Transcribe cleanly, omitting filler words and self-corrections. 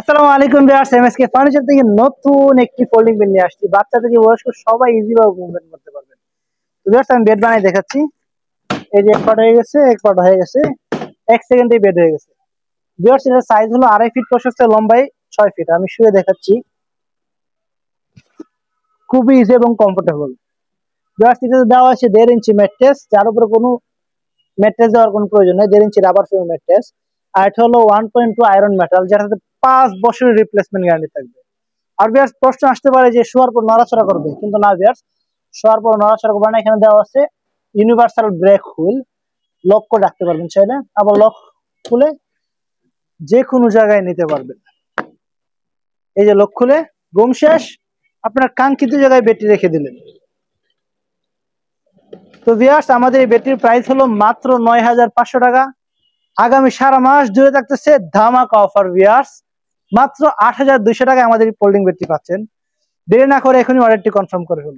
আসসালামু আলাইকুম viewers, MSK furniture থেকে নতুন একটি ফোল্ডিং বেড নিয়ে আসছি। বাচ্চা থেকে বয়স্ক সবাই ইজি ভাবে মুভমেন্ট করতে পারবেন। ভিউয়ার্স, আমি বেড বানাই দেখাচ্ছি। এই যে এক পার্ট হয়ে গেছে, এক পার্ট হয়ে গেছে, এক সেকেন্ডেই বেড হয়ে গেছে। ভিউয়ার্স, এর সাইজ হলো 2.5 ফিট প্রশস্ত, লম্বাই 6 ফিট। আমি শুয়ে দেখাচ্ছি, খুবই ইজি এবং কমফোর্টেবল। ভিউয়ার্স, এটাতে দেওয়া আছে 1.5 ইঞ্চি ম্যাট্রেস, যার উপরে কোনো ম্যাট্রেস দেওয়ার কোনো প্রয়োজন নেই। 1.5 ইঞ্চি রাবার ফ্রেম ম্যাট্রেস। আর এটা হলো 1.2 আয়রন মেটাল, যেটাতে 5 বছরের রিপ্লেসমেন্ট গ্যারান্টি থাকবে। আর ভিউয়ার্স, প্রশ্ন আসতে পারে যে শোয়ার পর নড়াচড়া করবে, কিন্তু না ভিউয়ার্স, শোয়ার পর নড়াচড়া করবে না। এখানে দেওয়া আছে ইউনিভার্সাল ব্রেক হুইল, লক করে রাখতে পারবেন চাইলে, আবার লক খুলে যে কোনো জায়গায় নিতে পারবেন। এই যে লক খুলে ঘুম শেষ, আপনার কাঙ্ক্ষিত জায়গায় ব্যাটারি রেখে দিলেন। তো ভিউয়ার্স, আমাদের এই ব্যাটারির প্রাইস হলো মাত্র 9,500 টাকা। আগামী সারা মাস জুড়ে থাকতেছে ধামাকা অফার ভিউয়ার্স। মাত্র 8,200 টাকায় আমাদের এই ফোল্ডিং ব্যাটারি পাচ্ছেন। দেরি না করে এখনই অর্ডারটি কনফার্ম করে ফেলুন।